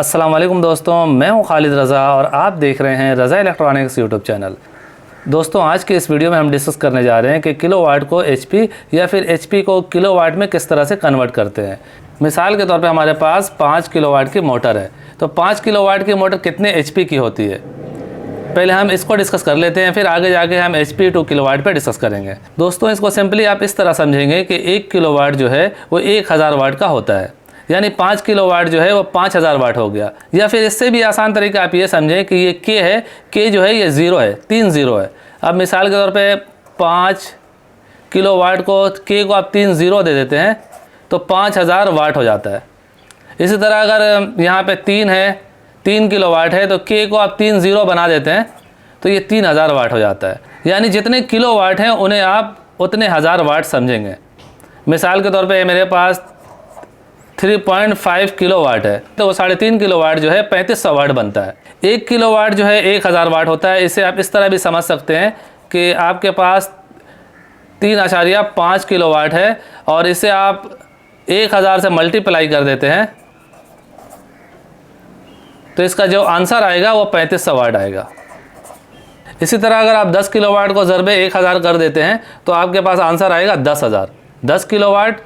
अस्सलाम वालेकुम दोस्तों, मैं हूं खालिद रज़ा और आप देख रहे हैं रज़ा इलेक्ट्रॉनिक्स यूट्यूब चैनल। दोस्तों, आज के इस वीडियो में हम डिस्कस करने जा रहे हैं कि किलोवाट को एचपी या फिर एचपी को किलोवाट में किस तरह से कन्वर्ट करते हैं। मिसाल के तौर पे हमारे पास 5 किलोवाट की मोटर है, तो 5 किलोवाट की मोटर कितने एचपी की होती है, पहले हम इसको डिस्कस कर लेते हैं, फिर आगे जाके हम एचपी टू किलोवाट पे डिस्कस करेंगे। दोस्तों, इसको सिंपली आप इस तरह समझेंगे कि 1 किलोवाट जो है वो 1000 वाट का होता है, यानी 5 किलोवाट जो है वो 5000 वाट हो गया। या फिर इससे भी आसान तरीका आप ये समझें कि ये के है, के जो है ये 0 है, 3 0 है। अब मिसाल के तौर पे 5 किलोवाट को के को आप 3 0 दे देते हैं तो 5000 वाट हो जाता है। इसी तरह अगर यहाँ पे 3 है, 3 किलोवाट है, तो के को आप 3 0 बना देते हैं तो ये 3000 वाट हो जाता है। यानी जितने किलोवाट हैं उन्हें आप उतने हज़ार वाट समझेंगे। मिसाल के तौर पे मेरे पास 3.5 किलोवाट है, तो वो 3.5 किलोवाट जो है 3500 वाट बनता है। 1 किलोवाट जो है 1000 वाट होता है। इसे आप इस तरह भी समझ सकते हैं कि आपके पास 3.5 किलोवाट है और इसे आप 1000 से मल्टीप्लाई कर देते हैं तो इसका जो आंसर आएगा वो 3500 वाट आएगा। इसी तरह अगर आप 10 किलोवाट को ज़रबे 1000 कर देते हैं तो आपके पास आंसर आएगा 10,000। 10 किलोवाट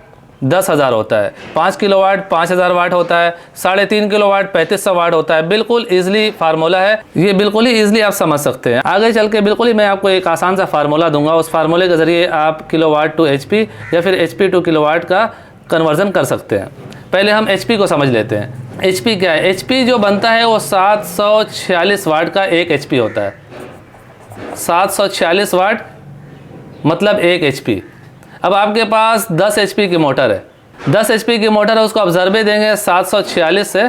10,000 होता है, 5 किलोवाट 5000 वाट होता है, 3.5 किलोवाट 3500 वाट होता है। बिल्कुल ईजिली फार्मूला है, ये बिल्कुल ही ईजिली आप समझ सकते हैं। आगे चल के बिल्कुल ही मैं आपको एक आसान सा फार्मूला दूंगा, उस फार्मूले के ज़रिए आप किलोवाट टू एचपी या फिर एचपी टू किलोवाट का कन्वर्जन कर सकते हैं। पहले हम एचपी को समझ लेते हैं। एचपी क्या है? एचपी जो बनता है वो 746 वाट का एक एचपी होता है। 746 वाट मतलब 1 एचपी। अब आपके पास 10 एचपी की मोटर है, 10 एचपी की मोटर है, उसको आप ज़रबे देंगे 746 से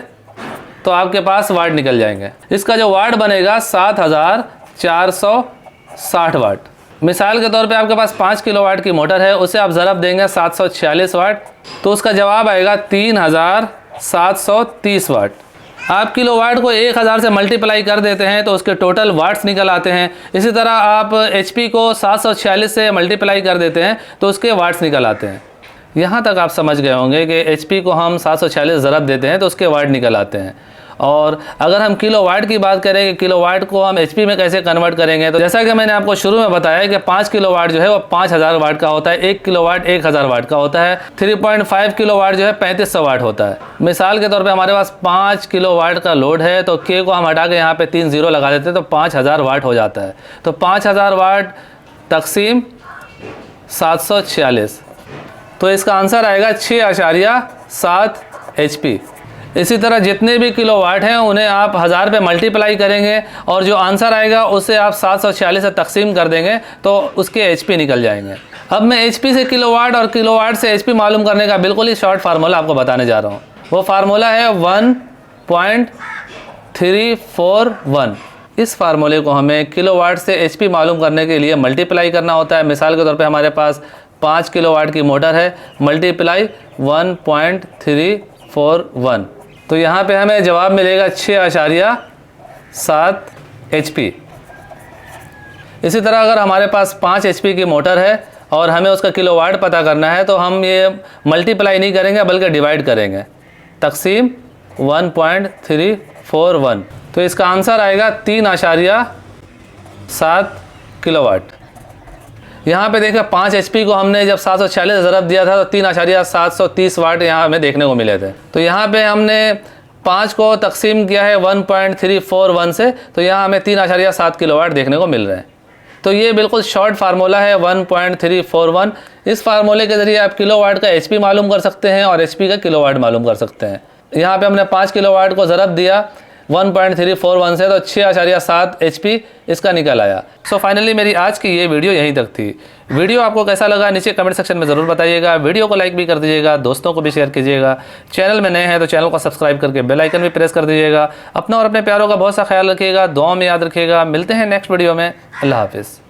तो आपके पास वाट निकल जाएंगे। इसका जो वाट बनेगा 7460 वाट। मिसाल के तौर पे आपके पास 5 किलोवाट की मोटर है, उसे आप ज़रब देंगे 746 वाट तो उसका जवाब आएगा 3730 वाट। आप किलोवाट को 1000 से मल्टीप्लाई कर देते हैं तो उसके टोटल वाट्स निकल आते हैं। इसी तरह आप एचपी को 746 से मल्टीप्लाई कर देते हैं तो उसके वाट्स निकल आते हैं। यहाँ तक आप समझ गए होंगे कि एचपी को हम 746 ज़रब देते हैं तो उसके वाट निकल आते हैं। और अगर हम किलोवाट की बात करें कि किलोवाट को हम एचपी में कैसे कन्वर्ट करेंगे, तो जैसा कि मैंने आपको शुरू में बताया कि 5 किलोवाट जो है वो 5000 वाट का होता है, 1 किलोवाट 1000 वाट का होता है, 3.5 किलोवाट जो है 3500 वाट होता है। मिसाल के तौर पे हमारे पास 5 किलोवाट का लोड है तो के को हम हटा के यहाँ पे 3 0 लगा देते हैं तो 5000 वाट हो जाता है। तो 5000 वाट तकसीम 746 तो इसका आंसर आएगा 6.7 एचपी। इसी तरह जितने भी किलोवाट हैं उन्हें आप 1000 पे मल्टीप्लाई करेंगे और जो आंसर आएगा उसे आप 746 से तकसीम कर देंगे तो उसके एचपी निकल जाएंगे। अब मैं एचपी से किलोवाट और किलोवाट से एचपी मालूम करने का बिल्कुल ही शॉर्ट फार्मूला आपको बताने जा रहा हूँ। वो फार्मूला है 1.341। इस फार्मूले को हमें किलोवाट से एचपी मालूम करने के लिए मल्टीप्लाई करना होता है। मिसाल के तौर पर हमारे पास 5 किलोवाट की मोटर है, मल्टीप्लाई 1.341 तो यहाँ पे हमें जवाब मिलेगा 6.7 एचपी। इसी तरह अगर हमारे पास 5 एचपी की मोटर है और हमें उसका किलोवाट पता करना है तो हम ये मल्टीप्लाई नहीं करेंगे बल्कि डिवाइड करेंगे, तकसीम 1.341 तो इसका आंसर आएगा 3.7 किलोवाट। यहाँ पे देखिए 5 एचपी को हमने जब 746 ज़रब दिया था तो 3.730 वाट यहाँ हमें देखने को मिले थे। तो यहाँ पे हमने 5 को तकसीम किया है 1.341 से तो यहाँ हमें 3.7 किलोवाट देखने को मिल रहे हैं। तो ये बिल्कुल शॉर्ट फार्मूला है 1.341। इस फार्मूले के ज़रिए आप किलोवाट का एचपी मालूम कर सकते हैं और एचपी का किलोवाट मालूम कर सकते हैं। यहाँ पे हमने 5 किलोवाट को ज़रब दिया 1.341 से तो 6.7 एचपी इसका निकल आया। सो फाइनली मेरी आज की ये वीडियो यहीं तक थी। वीडियो आपको कैसा लगा नीचे कमेंट सेक्शन में ज़रूर बताइएगा। वीडियो को लाइक भी कर दीजिएगा, दोस्तों को भी शेयर कीजिएगा। चैनल में नए हैं तो चैनल को सब्सक्राइब करके बेल आइकन भी प्रेस कर दीजिएगा। अपना और अपने प्यारों का बहुत सा ख्याल रखिएगा, दुआ में याद रखिएगा। मिलते हैं नेक्स्ट वीडियो में। अल्लाह हाफिज़।